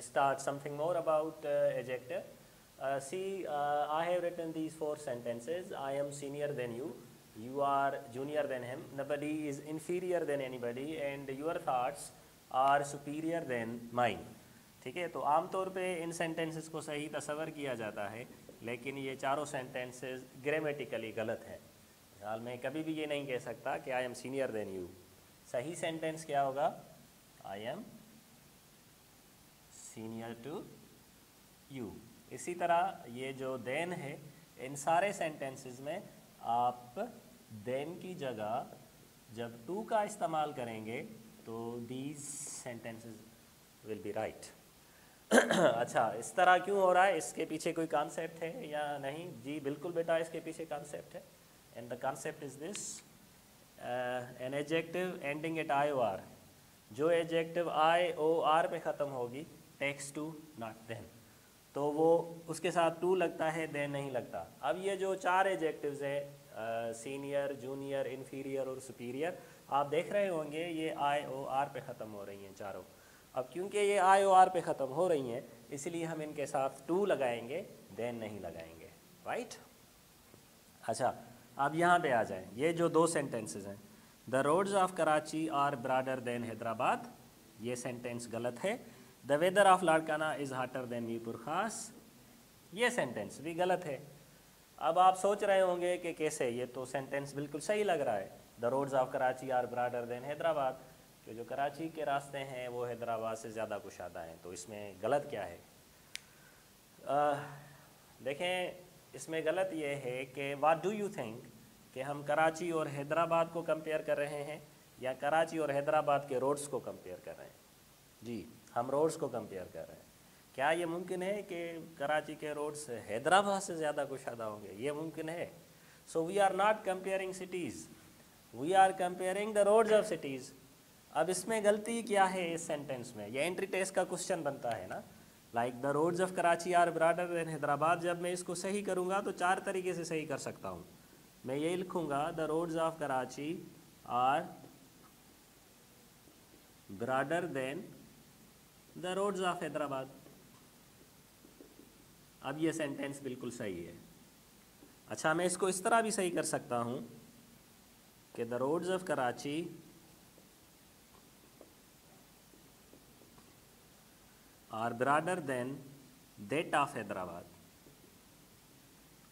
start something more about adjective. See, I have written these 4 sentences. I am senior than you. You are junior than him. Nobody is inferior than anybody, and your thoughts are superior than mine. ٹھیک ہے. تو عام طور پہ ان sentences کو صحیح تصور کیا جاتا ہے, لیکن یہ چاروں سینٹینسز گرامیٹیکلی غلط ہیں. مثال میں کبھی بھی یہ نہیں کہہ سکتا کہ I'm senior than you. صحیح سینٹینس کیا ہوگا؟ I'm senior to you. اسی طرح یہ جو دین ہے, ان سارے سینٹینسز میں آپ دین کی جگہ جب ٹو کا استعمال کریں گے تو these sentences will be right. اچھا, اس طرح کیوں ہو رہا ہے؟ اس کے پیچھے کوئی کانسیپٹ ہے یا نہیں؟ جی بالکل بیٹا, اس کے پیچھے کانسیپٹ ہے. And the concept is this: an adjective ending at I O R. جو ایڈجیکٹو آئی او آر پہ ختم ہوگی, ٹیکس ٹو ناٹ دین, تو وہ اس کے ساتھ ٹو لگتا ہے, دین نہیں لگتا. اب یہ جو 4 ایڈجیکٹوز ہیں, سینئر, جونیئر, انفیریئر اور سپیریئر, آپ دیکھ رہے ہوں گے یہ آئی او آر پہ ختم ہو رہی ہیں چاروں. اب کیونکہ یہ آئی او آر پہ ختم ہو رہی ہیں, اس لیے ہم ان کے ساتھ ٹو لگائیں گے, دین نہیں لگائیں گے. رائٹ. اچھا, اب یہاں پہ آ جائیں. یہ جو 2 سینٹینسز ہیں, the roads of Karachi are broader than Hyderabad, یہ سینٹینس غلط ہے. The weather of Larkana is hotter than Mirpur Khas, یہ سینٹینس بھی غلط ہے. اب آپ سوچ رہے ہوں گے کہ کیسے, یہ تو سینٹینس بالکل صحیح لگ رہا ہے. The roads of Karachi are broader than Hyderabad, کہ جو کراچی کے راستے ہیں وہ حیدرآباد سے زیادہ کشادہ ہیں, تو اس میں غلط کیا ہے؟ دیکھیں, اس میں غلط یہ ہے کہ واٹ ڈو یو تھنک, کہ ہم کراچی اور حیدرآباد کو کمپیئر کر رہے ہیں یا کراچی اور حیدرآباد کے روڈز کو کمپیئر کر رہے ہیں؟ جی, ہم روڈز کو کمپیئر کر رہے ہیں. کیا یہ ممکن ہے کہ کراچی کے روڈز حیدرآباد سے زیادہ کشادہ ہوں گے؟ یہ ممکن ہے. So we are not comparing cities, we are comparing the roads of cities. اب اس میں غلطی کیا ہے اس سینٹینس میں؟ یہ انٹری ٹیسٹ کا کوشچن بنتا ہے نا. Like the roads of Karachi are broader than Hyderabad, جب میں اس کو صحیح کروں گا تو 4 طریقے سے صحیح کر سکتا ہوں. میں یہ لکھوں گا the roads of Karachi are broader than the roads of Hyderabad. اب یہ سینٹینس بالکل صحیح ہے. اچھا, میں اس کو اس طرح بھی صحیح کر سکتا ہوں کہ the roads of Karachi are broader than that of Hyderabad.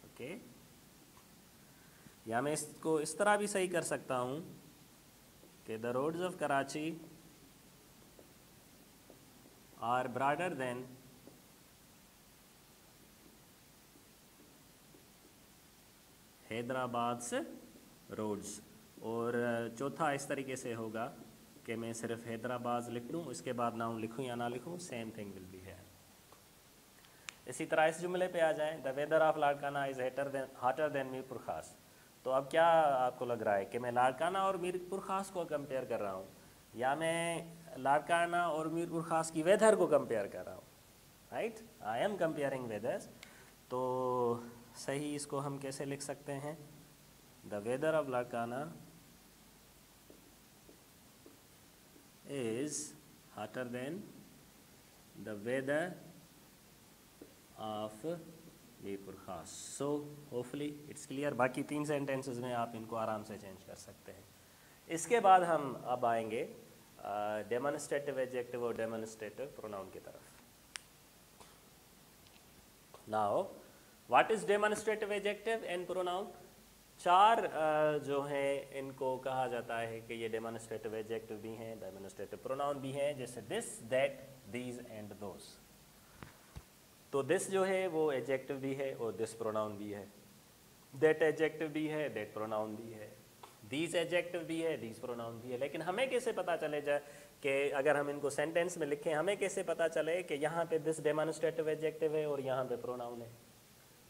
Okay, یا میں اس کو اس طرح بھی صحیح کر سکتا ہوں کہ the roads of Karachi are broader than Hyderabad's roads. اور چوتھا اس طریقے سے ہوگا کہ میں صرف حیدرآباد لکھ دوں, اس کے بعد ناؤن لکھوں یا نہ لکھوں, سیم تھنگ ول بی ہے. اسی طرح اس جملے پہ آ جائیں, دا weather of Larkana is hotter than Mirpur خاص. تو اب کیا آپ کو لگ رہا ہے کہ میں لاڑکانہ اور میرپور خاص کو کمپیئر کر رہا ہوں, یا میں لاڑکانہ اور میرپور خاص کی ویدر کو کمپیئر کر رہا ہوں؟ Right, I am comparing weathers. تو صحیح اس کو ہم کیسے لکھ سکتے ہیں؟ The weather of Larkana is hotter than the weather of Mirpur Khas. So hopefully it's clear. باقی 3 سینٹینسز میں آپ ان کو آرام سے چینج کر سکتے ہیں. اس کے بعد ہم اب آئیں گے ڈیمانسٹریٹو ایڈجیکٹو اور ڈیمانسٹریٹو پروناؤن کی طرف. Now what is demonstrative adjective and pronoun? 4 جو ہیں ان کو کہا جاتا ہے کہ یہ ڈیمانسٹریٹو ایڈجیکٹو بھی ہیں, ڈیمانسٹریٹو پروناؤن بھی ہیں, جیسے دس, دیٹ, دیز اینڈ دوز. تو دس جو ہے وہ ایڈجیکٹو بھی ہے اور دس پروناؤن بھی ہے. دیٹ ایڈجیکٹو بھی ہے, دیٹ پروناؤن بھی ہے. دیز ایڈجیکٹو بھی ہے, دیز پروناؤن بھی ہے. لیکن ہمیں کیسے پتہ چلے جائے کہ اگر ہم ان کو سینٹینس میں لکھیں, ہمیں کیسے پتہ چلے کہ یہاں پہ دس ڈیمانسٹریٹو ایڈجیکٹو ہے اور یہاں پہ پروناؤن ہے؟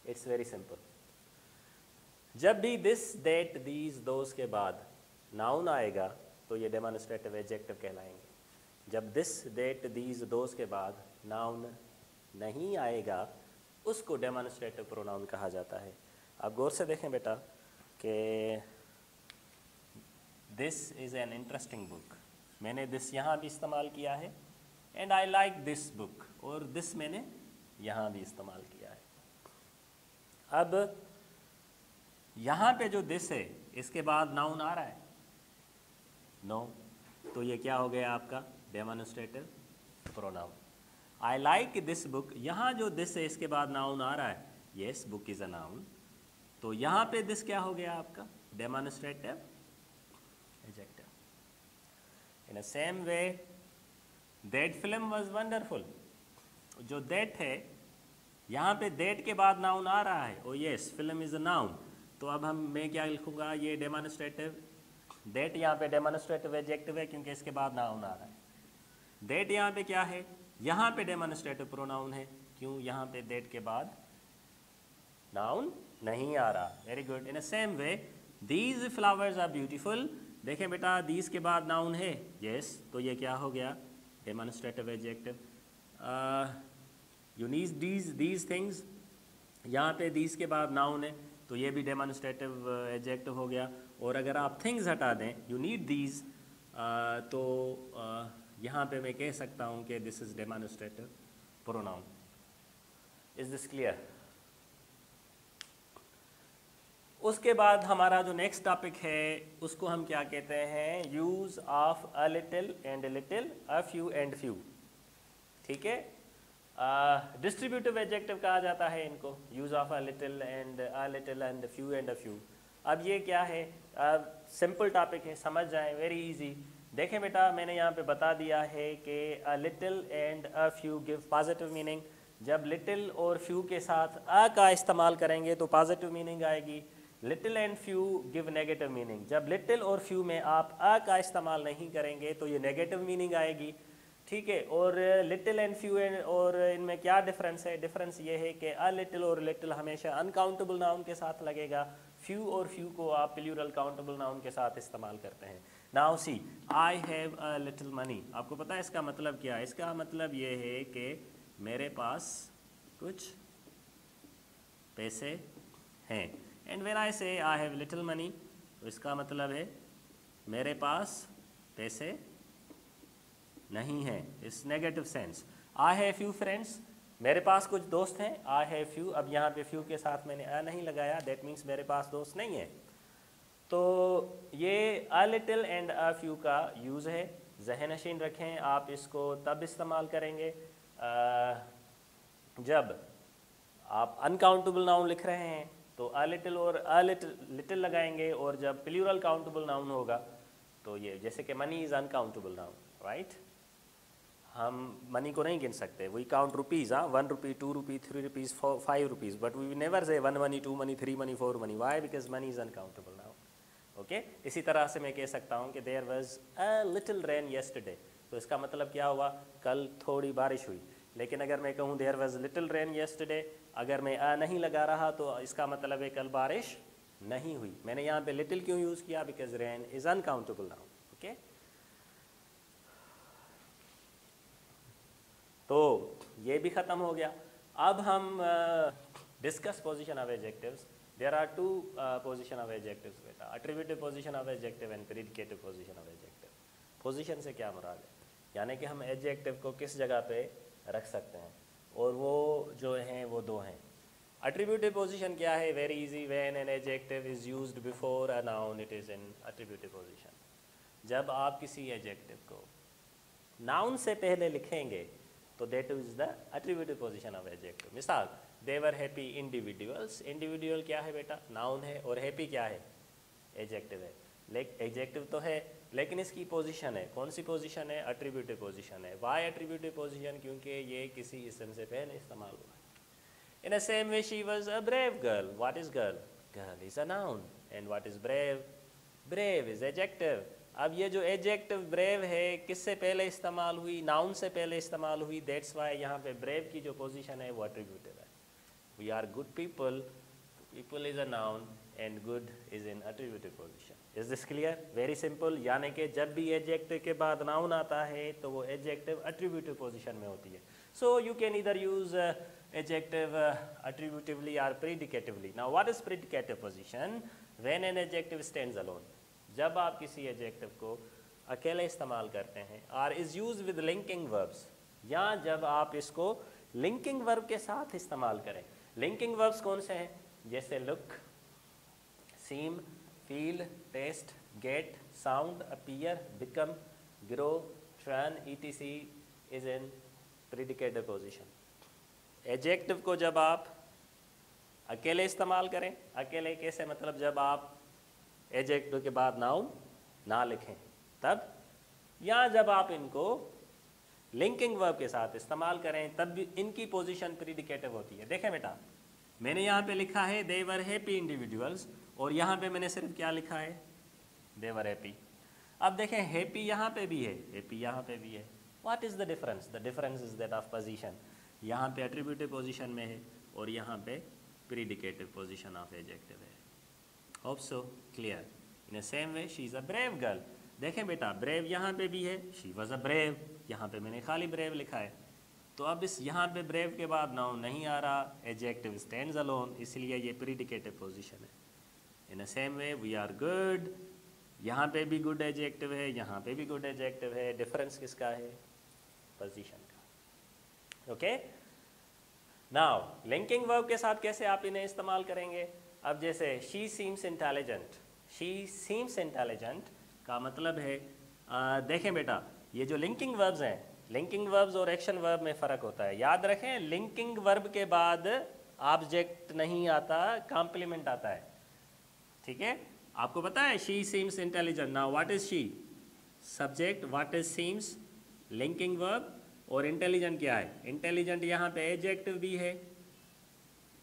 It's very simple. جب بھی دس, دیٹ, دیز, دوز کے بعد ناؤن آئے گا تو یہ ڈیمانسٹریٹو ایڈجیکٹو کہلائیں گے. جب دس, دیٹ, دیز, دوز کے بعد ناؤن نہیں آئے گا اس کو ڈیمانسٹریٹو پروناؤن کہا جاتا ہے. آپ غور سے دیکھیں بیٹا کہ دس از این انٹرسٹنگ بک. میں نے دس یہاں بھی استعمال کیا ہے and I like this book, और दिस मैंने यहाँ भी इस्तेमाल किया है। अब यहाँ पे जो दिस है इसके बाद नाउन आ रहा है? नो। तो ये क्या हो गया आपका demonstrative pronoun. I like this book, यहाँ जो दिस है इसके बाद नाउन आ रहा है, yes book is a noun, तो यहाँ पे दिस क्या हो गया आपका demonstrative adjective. In a same way that film was wonderful, जो दैट है यहाँ पे दैट के बाद नाउन आ रहा है, ओ yes film is a noun, तो अब मैं क्या लिखूंगा, ये डेमोन्स्ट्रेटिव, दैट यहाँ पे डेमोन्स्ट्रेटिव एडजेक्टिव है क्योंकि इसके बाद नाउन आ रहा है। दैट यहाँ पे क्या है, यहाँ पे डेमोन्स्ट्रेटिव प्रोनाउन है, क्यों, यहाँ पे दैट के बाद नाउन नहीं आ रहा। Very good. In a same way these flowers are beautiful, देखें बेटा दीज के बाद नाउन है, यस तो ये क्या हो गया demonstrative adjective. You need these things, यहाँ पे दीज के बाद नाउन है तो ये भी डेमोन्स्ट्रेटिव एडजेक्टिव हो गया। और अगर आप थिंग्स हटा दें, यू नीड दीज, तो यहाँ पे मैं कह सकता हूँ कि this is demonstrative pronoun. Is this clear? उसके बाद हमारा जो नेक्स्ट टॉपिक है उसको हम क्या कहते हैं, use of a little and little, a few and few. ठीक है, डिस्ट्रीब्यूटिव एडजेक्टिव कहा जाता है इनको, use of a little and few and a few. अब ये क्या है, सिंपल टॉपिक है, समझ जाएं, वेरी इजी। देखें बेटा मैंने यहाँ पे बता दिया है कि a little and a few give positive meaning. जब लिटिल और फ्यू के साथ अ का इस्तेमाल करेंगे तो पॉजिटिव मीनिंग आएगी। Little and few give negative meaning, जब लिटिल और फ्यू में आप अ का इस्तेमाल नहीं करेंगे तो ये नेगेटिव मीनिंग आएगी। ठीक है, और लिटिल एंड फ्यू और इनमें क्या डिफरेंस है, डिफरेंस ये है कि अ लिटिल और लिटिल हमेशा अनकाउंटेबल नाउन के साथ लगेगा, फ्यू और फ्यू को आप प्लूरल काउंटेबल नाउन के साथ इस्तेमाल करते हैं। Now see I have a little money, आपको पता है इसका मतलब क्या है, इसका मतलब ये है कि मेरे पास कुछ पैसे हैं। एंड व्हेन आई से आई हैव लिटिल मनी, तो इसका मतलब है मेरे पास पैसे नहीं है, इस negative sense. I have few friends, मेरे पास कुछ दोस्त हैं, आई हैव फ्यू, अब यहाँ पे फ्यू के साथ मैंने अ नहीं लगाया, दैट मीन्स मेरे पास दोस्त नहीं है। तो ये a little and a few का यूज़ है, ज़हन नशीन रखें, आप इसको तब इस्तेमाल करेंगे जब आप अनकाउंटेबल नाउन लिख रहे हैं तो अ लिटिल और लिटिल लगाएंगे, और जब प्लूरल काउंटेबल नाउन होगा तो ये, जैसे कि money is uncountable noun, right, हम मनी को नहीं गिन सकते, वी काउंट रुपीज़, हाँ 1 rupee 2 rupee 3 rupees 5 rupees, but we never say 1 money 2 money 3 money 4 money, why, because money is uncountable noun. Okay, इसी तरह से मैं कह सकता हूँ कि there was a little rain yesterday, तो इसका मतलब क्या हुआ, कल थोड़ी बारिश हुई। लेकिन अगर मैं कहूँ there was little rain yesterday, अगर मैं अ नहीं लगा रहा तो इसका मतलब है कल बारिश नहीं हुई। मैंने यहाँ पे लिटिल क्यों यूज़ किया, because rain is uncountable noun. Okay, तो ये भी ख़त्म हो गया। अब हम discuss position of adjectives. There are 2 position of adjectives बेटा, attributive position of adjective and predicative position of adjective. Position से क्या मुराद है, यानी कि हम एडजेक्टिव को किस जगह पे रख सकते हैं, और वो जो हैं वो 2 हैं। एट्रीब्यूटिव पोजीशन क्या है, very easy, when an adjective is used before a noun it is in attributive position. जब आप किसी एडजेक्टिव को नाउन से पहले लिखेंगे तो that is the attributive position of adjective. मिसाल, दे वर हैप्पी इंडिविजुअल्स, इंडिविजुअल क्या है बेटा, नाउन है, और हैप्पी क्या है, एडजेक्टिव है। एडजेक्टिव तो है लेकिन इसकी पोजीशन है, कौन सी पोजीशन है, एट्रीब्यूटिव पोजीशन है। वाई एट्रीब्यूटिव पोजीशन, क्योंकि ये किसी इसम से पहले इस्तेमाल हुआ। In a same way she was a brave girl, what is girl, girl is a noun, and what is brave, brave is adjective. अब ये जो एडजेक्टिव ब्रेव है किससे पहले इस्तेमाल हुई, नाउन से पहले इस्तेमाल हुई, दैट्स वाई यहाँ पे ब्रेव की जो पोजीशन है वो एट्रीब्यूटिव है। We are good people, people is a noun and good is in attributive position. Is this clear, very simple, यानी कि जब भी एडजेक्टिव के बाद नाउन आता है तो वो एडजेक्टिव एट्रीब्यूटिव पोजीशन में होती है। So you can either use adjective attributively or predicatively. Now what is predicative position? When an adjective stands alone, जब आप किसी adjective को अकेले इस्तेमाल करते हैं, or is used with linking verbs, या जब आप इसको लिंकिंग वर्ब के साथ इस्तेमाल करें। लिंकिंग वर्ब्स कौन से हैं? जैसे look, seem, feel, taste, get, sound, appear, become, grow, turn, etc is in predicative position. Adjective को जब आप अकेले इस्तेमाल करें, अकेले कैसे, मतलब जब आप एडजेक्टिव के बाद नाउन ना लिखें तब, या जब आप इनको लिंकिंग वर्ब के साथ इस्तेमाल करें तब भी इनकी पोजीशन प्रीडिकेटिव होती है। देखें बेटा, मैंने यहाँ पे लिखा है दे वर हैप्पी इंडिविजुअल्स, और यहाँ पे मैंने सिर्फ क्या लिखा है, दे वर हैप्पी। अब देखें हैप्पी यहाँ पे भी है, हैप्पी यहाँ पे भी है। What is the difference? The difference is that of position. यहाँ पे एट्रीब्यूटिव पोजीशन में है और यहाँ पे प्रीडिकेटिव पोजीशन ऑफ एडजेक्टिव है। Hope so clear. In the same way she is a brave girl. देखें बेटा, ब्रेव यहाँ पे भी है, शी वॉज अ ब्रेव, यहाँ पे मैंने खाली ब्रेव लिखा है। तो अब इस यहाँ पे ब्रेव के बाद नाउन नहीं आ रहा, एडजेक्टिव स्टैंड्स अलोन, इसलिए ये प्रीडिकेटिव पोजीशन है। In the same way we are good, यहाँ पे भी गुड एडजेक्टिव है, यहाँ पे भी गुड एडजेक्टिव है। डिफरेंस किसका है? पोजीशन का। ओके, नाउ लिंकिंग वर्ब के साथ कैसे आप इन्हें इस्तेमाल करेंगे? अब जैसे she seems intelligent, she seems intelligent का मतलब है देखें बेटा, ये जो लिंकिंग वर्ब्स हैं, लिंकिंग वर्ब्स और एक्शन वर्ब में फ़र्क होता है। याद रखें, लिंकिंग वर्ब के बाद ऑब्जेक्ट नहीं आता, कॉम्प्लीमेंट आता है। ठीक है, आपको पता है she seems intelligent. Now what is she? Subject, what is seems? Linking verb, और इंटेलिजेंट क्या है? इंटेलिजेंट यहाँ पे एडजेक्टिव भी है,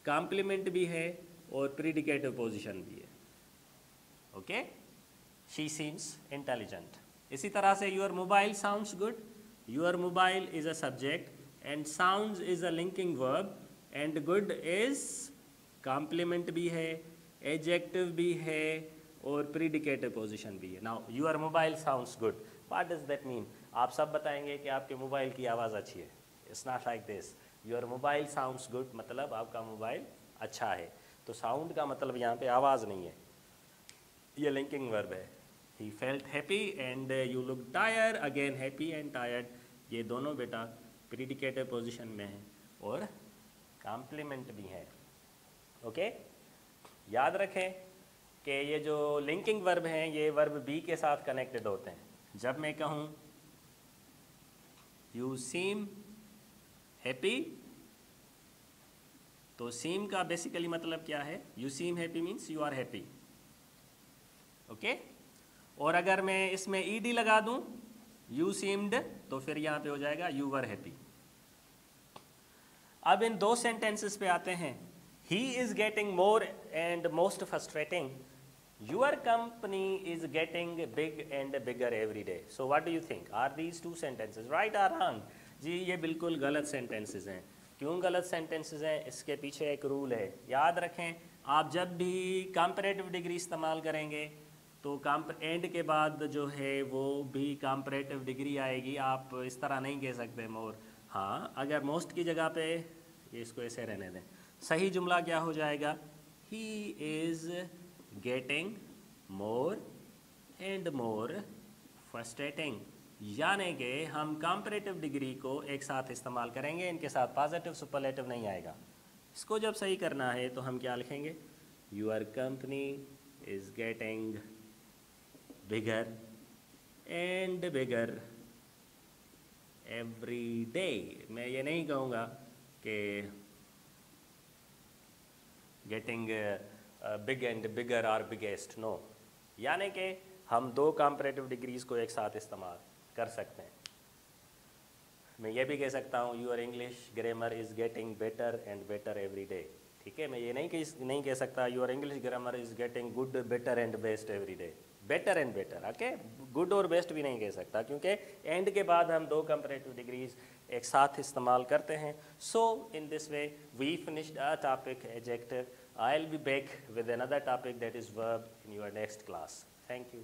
कॉम्प्लीमेंट भी है और प्रीडिकेटिव पोजीशन भी है। Okay, she seems intelligent. इसी तरह से your mobile sounds good, your mobile is a subject and sounds is a linking verb and good is complement भी है, एडजेक्टिव भी है और प्रीडिकेटिव पोजीशन भी है। Now your mobile sounds good, what does that mean? आप सब बताएंगे कि आपके मोबाइल की आवाज़ अच्छी है। It's not like this. Your mobile sounds good मतलब आपका मोबाइल अच्छा है। तो साउंड का मतलब यहाँ पे आवाज़ नहीं है, ये लिंकिंग वर्ब है। He felt happy and you look tired, again happy and tired, ये दोनों बेटा प्रीडिकेटिव पोजीशन में है और कॉम्प्लीमेंट भी है। ओके, याद रखें कि ये जो लिंकिंग वर्ब हैं ये वर्ब बी के साथ कनेक्टेड होते हैं। जब मैं कहूँ यू सीम हैप्पी, तो सीम का बेसिकली मतलब क्या है? You seem happy means you are happy. Okay, और अगर मैं इसमें ईडी लगा दूं यू सीम्ड, तो फिर यहाँ पे हो जाएगा यू वर हैप्पी। अब इन दो सेंटेंसेस पे आते हैं। He is getting more and most frustrating, your company is getting big and bigger every day. So what do you think, are these two sentences right और रॉन्ग? जी ये बिल्कुल गलत सेंटेंसेस हैं। क्यों गलत सेंटेंसेस हैं? इसके पीछे एक रूल है, याद रखें। आप जब भी कंपैरेटिव डिग्री इस्तेमाल करेंगे तो एंड के बाद जो है वो भी कंपैरेटिव डिग्री आएगी। आप इस तरह नहीं कह सकते मोर। हाँ, अगर मोस्ट की जगह पे ये इसको ऐसे रहने दें, सही जुमला क्या हो जाएगा? He is getting more and more frustrating. यानी कि हम कंपैरेटिव डिग्री को एक साथ इस्तेमाल करेंगे, इनके साथ पॉजिटिव सुपरलेटिव नहीं आएगा। इसको जब सही करना है तो हम क्या लिखेंगे? Your company is getting bigger and bigger every day। मैं ये नहीं कहूँगा कि getting big and bigger or biggest, no। यानी कि हम दो कंपैरेटिव डिग्रीज को एक साथ इस्तेमाल कर सकते हैं। मैं ये भी कह सकता हूँ your English grammar is getting better and better every day. ठीक है, मैं ये नहीं कह सकता your English grammar is getting good better and best every day. Better and better, okay, good और बेस्ट भी नहीं कह सकता क्योंकि एंड के बाद हम दो कंपैरेटिव डिग्रीज एक साथ इस्तेमाल करते हैं। So in this way we finished a topic adjective. I will be back with another topic that is verb in your next class. Thank you.